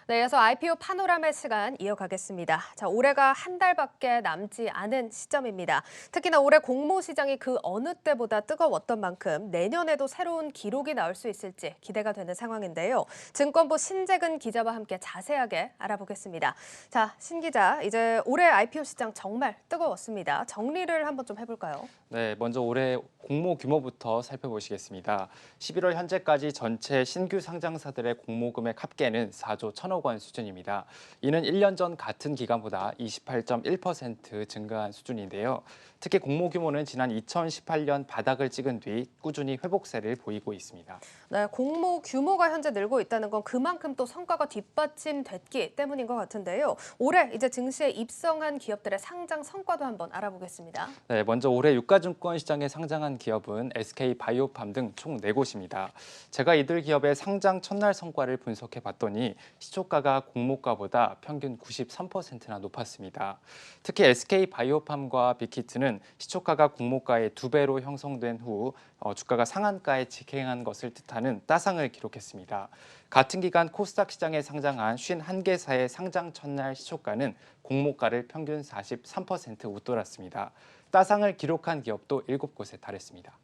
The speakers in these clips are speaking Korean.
네, 이어서 IPO 파노라마 시간 이어가겠습니다. 자, 올해가 한 달밖에 남지 않은 시점입니다. 특히나 올해 공모 시장이 그 어느 때보다 뜨거웠던 만큼 내년에도 새로운 기록이 나올 수 있을지 기대가 되는 상황인데요. 증권부 신재근 기자와 함께 자세하게 알아보겠습니다. 자, 신 기자, 이제 올해 IPO 시장 정말 뜨거웠습니다. 정리를 한번 좀 해볼까요? 네, 먼저 올해 공모 규모부터 살펴보시겠습니다. 11월 현재까지 전체 신규 상장사들의 공모 금액 합계는 4조 1천억 원 수준입니다. 이는 1년 전 같은 기간보다 28.1% 증가한 수준인데요. 특히 공모 규모는 지난 2018년 바닥을 찍은 뒤 꾸준히 회복세를 보이고 있습니다. 네, 공모 규모가 현재 늘고 있다는 건 그만큼 또 성과가 뒷받침됐기 때문인 것 같은데요. 올해 이제 증시에 입성한 기업들의 상장 성과도 한번 알아보겠습니다. 네, 먼저 올해 유가증권 시장에 상장한 기업은 SK바이오팜 등 총 4곳입니다. 제가 이들 기업의 상장 첫날 성과를 분석해 봤더니 시초가가 공모가보다 평균 93%나 높았습니다. 특히 SK바이오팜과 빅히트는 시초가가 공모가의 2배로 형성된 후 주가가 상한가에 직행한 것을 뜻하는 따상을 기록했습니다. 같은 기간 코스닥 시장에 상장한 51개사의 상장 첫날 시초가는 공모가를 평균 43% 웃돌았습니다. 따상을 기록한 기업도 7곳에 달했습니다.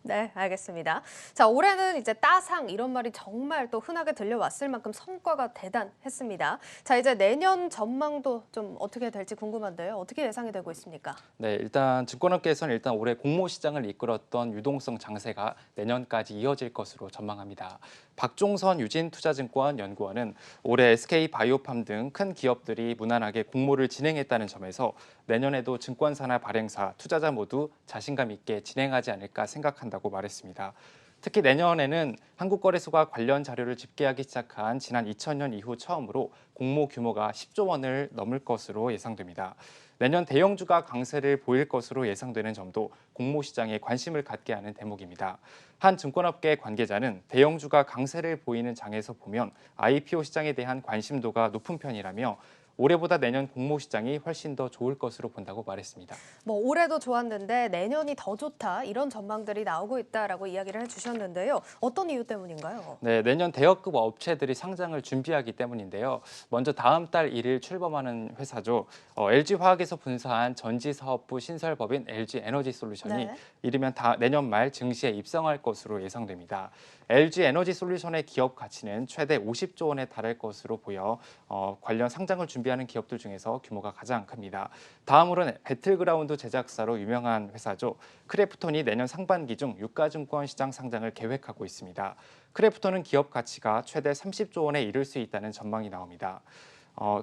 네, 알겠습니다. 자, 올해는 이제 따상 이런 말이 정말 또 흔하게 들려왔을 만큼 성과가 대단했습니다. 자, 이제 내년 전망도 좀 어떻게 될지 궁금한데요. 어떻게 예상이 되고 있습니까? 네, 일단 증권업계에서는 올해 공모 시장을 이끌었던 유동성 장세가 내년까지 이어질 것으로 전망합니다. 박종선 유진투자증권 연구원은 올해 SK바이오팜 등 큰 기업들이 무난하게 공모를 진행했다는 점에서 내년에도 증권사나 발행사, 투자자 모두 자신감 있게 진행하지 않을까 생각한다고 말했습니다. 특히 내년에는 한국거래소가 관련 자료를 집계하기 시작한 지난 2000년 이후 처음으로 공모 규모가 10조 원을 넘을 것으로 예상됩니다. 내년 대형주가 강세를 보일 것으로 예상되는 점도 공모 시장에 관심을 갖게 하는 대목입니다. 한 증권업계 관계자는 대형주가 강세를 보이는 장에서 보면 IPO 시장에 대한 관심도가 높은 편이라며 올해보다 내년 공모 시장이 훨씬 더 좋을 것으로 본다고 말했습니다. 뭐 올해도 좋았는데 내년이 더 좋다 이런 전망들이 나오고 있다라고 이야기를 해주셨는데요. 어떤 이유 때문인가요? 네, 내년 대여급 업체들이 상장을 준비하기 때문인데요. 먼저 다음 달 1일 출범하는 회사죠. LG화학에서 분사한 전지사업부 신설법인 LG에너지솔루션이 네. 이르면 내년 말 증시에 입성할 것으로 예상됩니다. LG에너지솔루션의 기업 가치는 최대 50조 원에 달할 것으로 보여 관련 상장을 준비하는 기업들 중에서 규모가 가장 큽니다. 다음으로는 배틀그라운드 제작사로 유명한 회사죠. 크래프톤이 내년 상반기 중 유가증권 시장 상장을 계획하고 있습니다. 크래프톤은 기업 가치가 최대 30조 원에 이를 수 있다는 전망이 나옵니다.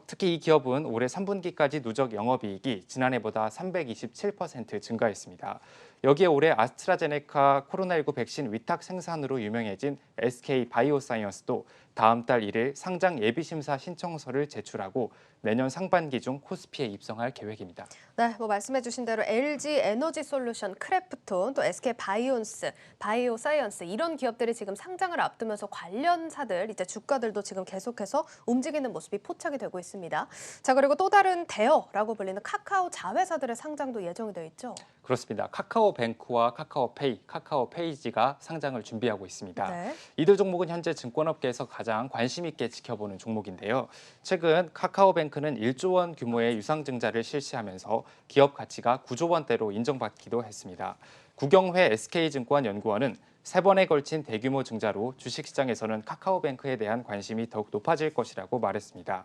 특히 이 기업은 올해 3분기까지 누적 영업이익이 지난해보다 327% 증가했습니다. 여기에 올해 아스트라제네카 코로나19 백신 위탁 생산으로 유명해진 SK바이오사이언스도 다음 달 1일 상장 예비심사 신청서를 제출하고 내년 상반기 중 코스피에 입성할 계획입니다. 네, 뭐 말씀해주신 대로 LG 에너지솔루션, 크래프톤, 또 SK 바이온스, 바이오사이언스 이런 기업들이 지금 상장을 앞두면서 관련사들 이제 주가들도 지금 계속해서 움직이는 모습이 포착이 되고 있습니다. 자, 그리고 또 다른 대어라고 불리는 카카오 자회사들의 상장도 예정이 되어 있죠. 그렇습니다. 카카오뱅크와 카카오페이, 카카오페이지가 상장을 준비하고 있습니다. 네. 이들 종목은 현재 증권업계에서 가장 관심 있게 지켜보는 종목인데요. 최근 카카오뱅크는 1조 원 규모의 유상증자를 실시하면서 기업 가치가 9조 원대로 인정받기도 했습니다. 구경회 SK증권 연구원은 3번에 걸친 대규모 증자로 주식시장에서는 카카오뱅크에 대한 관심이 더욱 높아질 것이라고 말했습니다.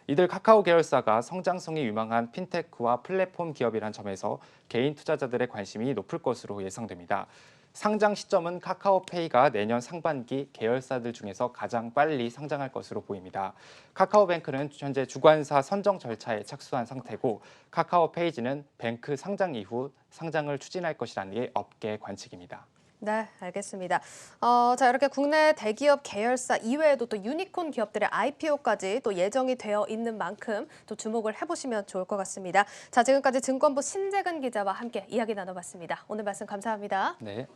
이들 카카오 계열사가 성장성이 유망한 핀테크와 플랫폼 기업이란 점에서 개인 투자자들의 관심이 높을 것으로 예상됩니다. 상장 시점은 카카오페이가 내년 상반기 계열사들 중에서 가장 빨리 상장할 것으로 보입니다. 카카오뱅크는 현재 주관사 선정 절차에 착수한 상태고 카카오페이지는 뱅크 상장 이후 상장을 추진할 것이라는 게 업계 관측입니다. 네, 알겠습니다. 자, 이렇게 국내 대기업 계열사 이외에도 또 유니콘 기업들의 IPO까지 또 예정이 되어 있는 만큼 또 주목을 해보시면 좋을 것 같습니다. 자, 지금까지 증권부 신재근 기자와 함께 이야기 나눠봤습니다. 오늘 말씀 감사합니다. 네.